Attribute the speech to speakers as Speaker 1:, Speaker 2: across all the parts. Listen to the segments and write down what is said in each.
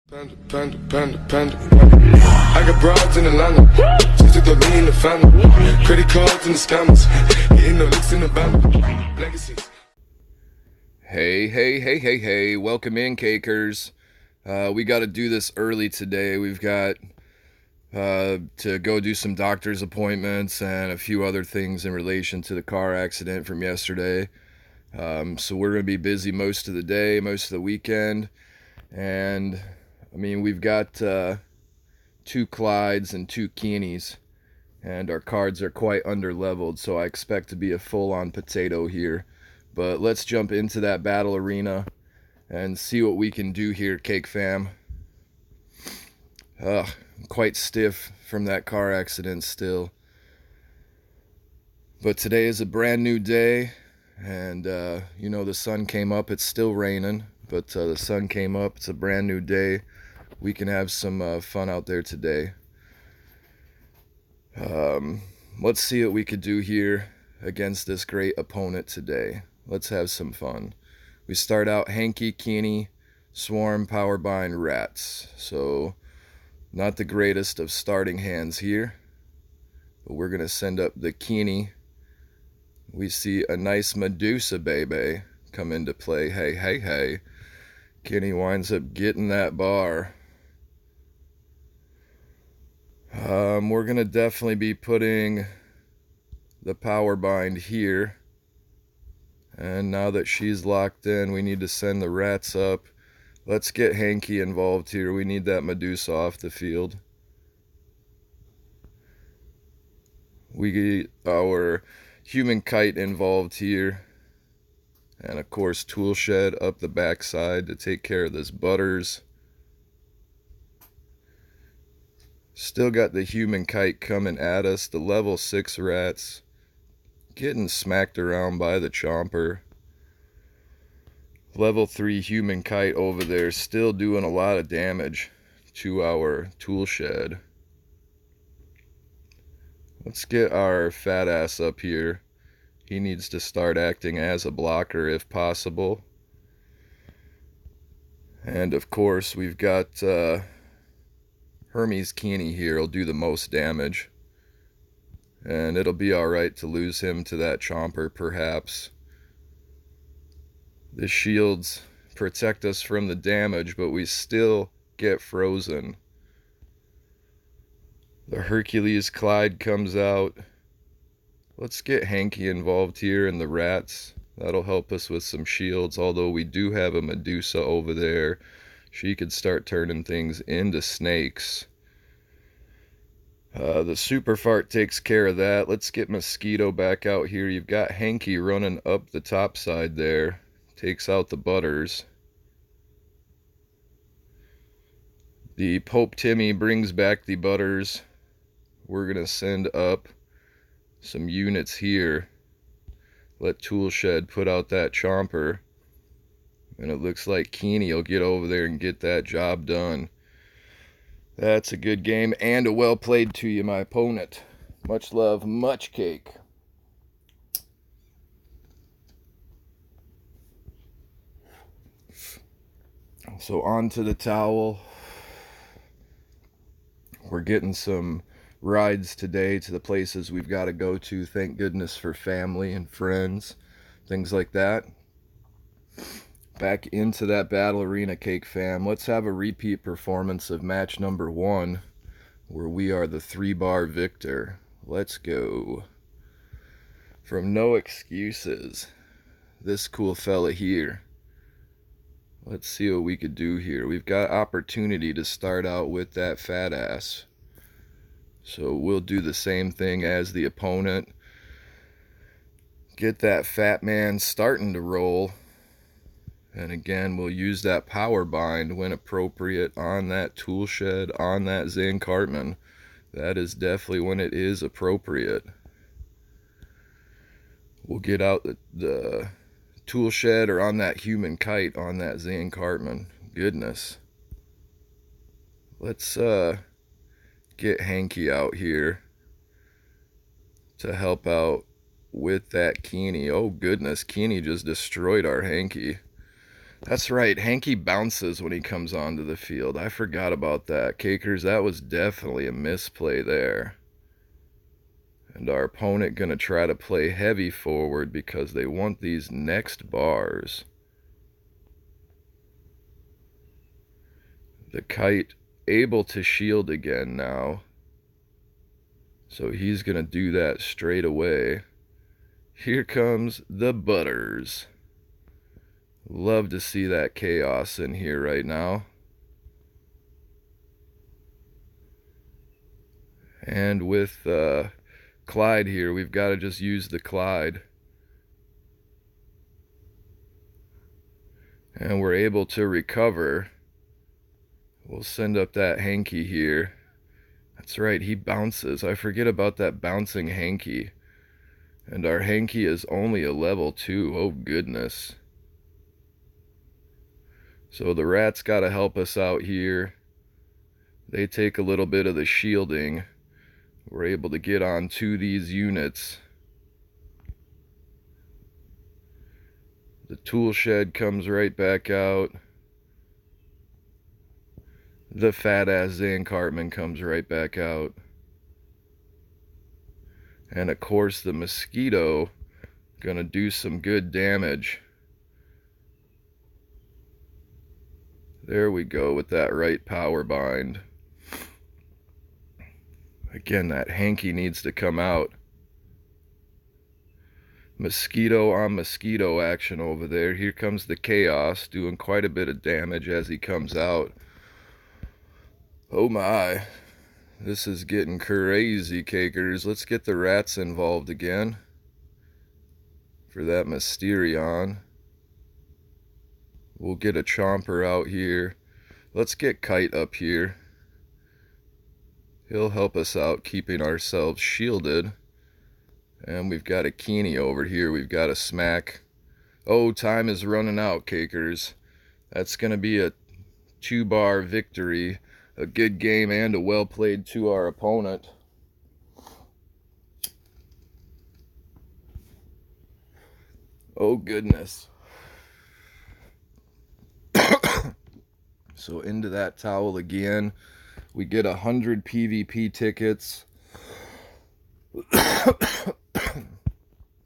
Speaker 1: Panda. I got broads in Atlanta. Just to throw me in the family. Credit cards and the scammers. Hitting the licks in the band. Legacies.
Speaker 2: Hey. Welcome in, cakers. We got to do this early today. We've got to go do some doctor's appointments and a few other things in relation to the car accident from yesterday. So we're going to be busy most of the day, most of the weekend. And, I mean, we've got 2 Clydes and 2 Keenies. And our cards are quite underleveled, so I expect to be a full-on potato here. But let's jump into that battle arena and see what we can do here, Cake Fam. Quite stiff from that car accident still. But today is a brand new day, and the sun came up. It's still raining, but the sun came up. It's a brand new day. We can have some fun out there today. Let's see what we could do here against this great opponent today. Let's have some fun. We start out Hanky, Keeny, Swarm, Powerbind, Rats. So, not the greatest of starting hands here. But we're going to send up the Keeny. We see a nice Medusa baby come into play. Hey. Keeny winds up getting that bar. We're going to definitely be putting the Powerbind here. And now that she's locked in, we need to send the Rats up. Let's get Hanky involved here. We need that Medusa off the field. We get our Human Kite involved here. And of course, Tool Shed up the backside to take care of this Butters. Still got the Human Kite coming at us. The level 6 Rats getting smacked around by the Chomper. Level 3 Human Kite over there still doing a lot of damage to our Tool Shed. Let's get our fat ass up here. He needs to start acting as a blocker if possible. And of course we've got Hermes Keeny here. He'll do the most damage. And it'll be alright to lose him to that Chomper, perhaps. The shields protect us from the damage, but we still get frozen. The Hercules Clyde comes out. Let's get Hanky involved here and the Rats. That'll help us with some shields, although we do have a Medusa over there. She could start turning things into snakes. The Super Fart takes care of that. Let's get Mosquito back out here. You've got Hanky running up the top side there. Takes out the Butters. The Pope Timmy brings back the Butters. We're going to send up some units here. Let Tool Shed put out that Chomper. And it looks like Keeny will get over there and get that job done. That's a good game and a well played to you, my opponent. Much love, much cake. So on to the towel. We're getting some rides today to the places we've got to go to. Thank goodness for family and friends, things like that. Back into that battle arena, Cake Fam. Let's have a repeat performance of match number 1, where we are the 3-bar victor. Let's go. From No Excuses, this cool fella here. Let's see what we could do here. We've got opportunity to start out with that fat ass. So we'll do the same thing as the opponent. Get that fat man starting to roll. And again, we'll use that Powerbind when appropriate on that Tool Shed, on that Zane Cartman. That is definitely when it is appropriate. We'll get out the Tool Shed or on that Human Kite on that Zane Cartman. Goodness. Let's get Hanky out here to help out with that Keeny. Oh goodness, Keeny just destroyed our Hanky. That's right, Hanky bounces when he comes onto the field. I forgot about that. Cakers, that was definitely a misplay there. And our opponent going to try to play heavy forward because they want these next bars. The kite able to shield again now. So he's going to do that straight away. Here comes the Butters. Love to see that chaos in here right now. And with Clyde here, we've got to just use the Clyde. And we're able to recover. We'll send up that Hanky here. That's right, he bounces. I forget about that bouncing Hanky. And our Hanky is only a level 2. Oh, goodness. So the rats got to help us out here. They take a little bit of the shielding. We're able to get on to these units. The tool shed comes right back out. The fat-ass Zane Cartman comes right back out. And of course the mosquito gonna do some good damage. There we go with that right power bind. Again, that Hanky needs to come out. Mosquito on mosquito action over there. Here comes the chaos, doing quite a bit of damage as he comes out. Oh my, this is getting crazy, Cakers. Let's get the rats involved again for that Mysterion. We'll get a Chomper out here. Let's get Kite up here. He'll help us out keeping ourselves shielded. And we've got a Keeney over here. We've got a smack. Oh, time is running out, Cakers. That's going to be a 2-bar victory. A good game and a well played to our opponent. Oh, goodness. So into that towel again. We get 100 PvP tickets.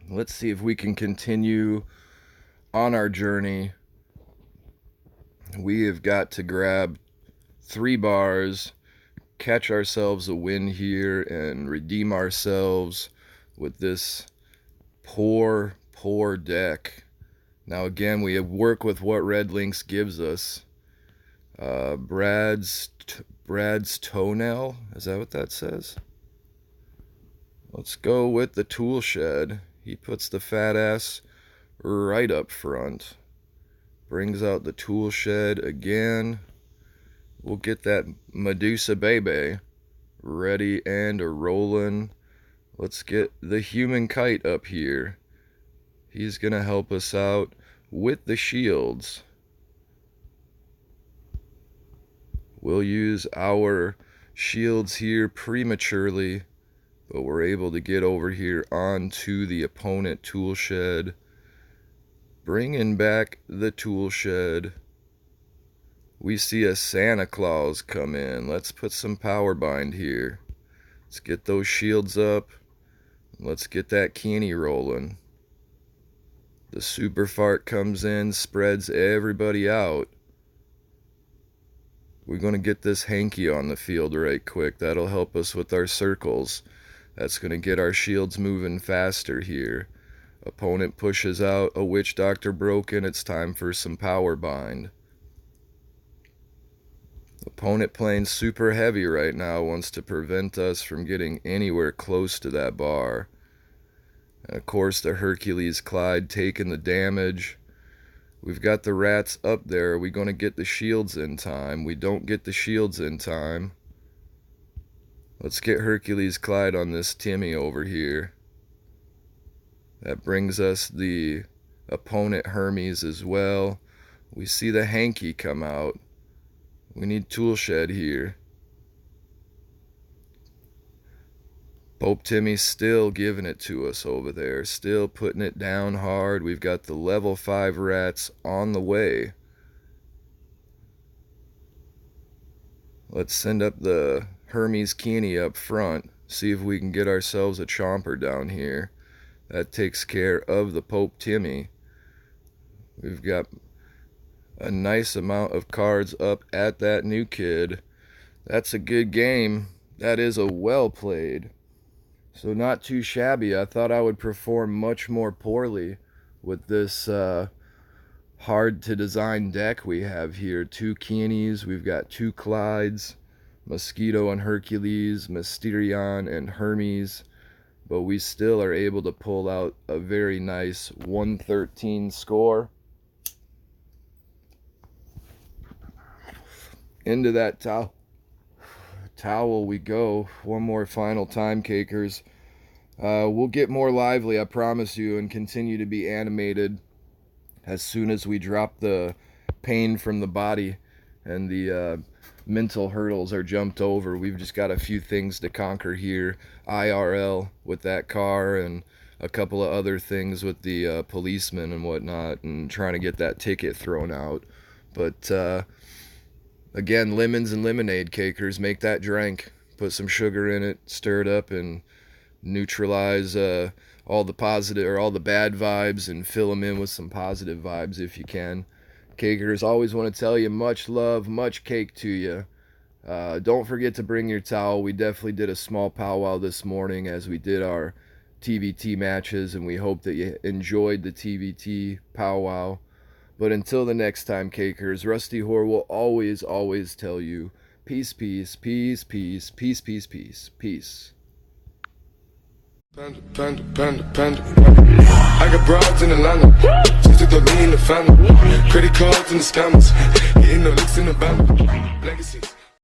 Speaker 2: Let's see if we can continue on our journey. We have got to grab 3 bars, catch ourselves a win here, and redeem ourselves with this poor deck. Now again, we work with what Red Lynx gives us. Brad's toenail, is that what that says? Let's go with the tool shed. He puts the fat ass right up front. Brings out the tool shed again. We'll get that Medusa baby ready and a-rolling. Let's get the human kite up here. He's gonna help us out with the shields. We'll use our shields here prematurely, but we're able to get over here onto the opponent tool shed. Bringing back the tool shed. We see a Santa Claus come in. Let's put some power bind here. Let's get those shields up. Let's get that Keeney rolling. The super fart comes in, spreads everybody out. We're going to get this Hanky on the field right quick. That'll help us with our circles. That's going to get our shields moving faster here. Opponent pushes out a Witch Doctor broken. It's time for some power bind. Opponent playing super heavy right now, wants to prevent us from getting anywhere close to that bar. And of course the Hercules Clyde taking the damage. We've got the rats up there. Are we going to get the shields in time? We don't get the shields in time. Let's get Hercules Clyde on this Timmy over here. That brings us the opponent Hermes as well. We see the Hanky come out. We need tool shed here. Pope Timmy's still giving it to us over there. Still putting it down hard. We've got the level 5 rats on the way. Let's send up the Hermes Keeney up front. See if we can get ourselves a chomper down here. That takes care of the Pope Timmy. We've got a nice amount of cards up at that new kid. That's a good game. That is a well played. So not too shabby. I thought I would perform much more poorly with this hard to design deck we have here. 2 Keeneys, we've got 2 Clydes, Mosquito and Hercules, Mysterion and Hermes, but we still are able to pull out a very nice 113 score. Into that towel we go. One more final time, cakers. We'll get more lively, I promise you, and continue to be animated as soon as we drop the pain from the body and the mental hurdles are jumped over. We've just got a few things to conquer here. IRL with that car and a couple of other things with the policemen and whatnot, and trying to get that ticket thrown out. But again, lemons and lemonade, cakers. Make that drink. Put some sugar in it, stir it up, and neutralize all the positive or all the bad vibes and fill them in with some positive vibes if you can. Cakers, always want to tell you much love, much cake to you. Don't forget to bring your towel. We definitely did a small powwow this morning as we did our TVT matches, and we hope that you enjoyed the TVT powwow. But until the next time, cakers, Rusty Whore will always tell you, peace, peace, peace, peace, peace, peace, peace, peace.
Speaker 1: Panda, panda, panda, panda. I got broads in Atlanta. Just took the lean in the family. Credit cards and the scammers. Hitting the licks in the band. Legacies.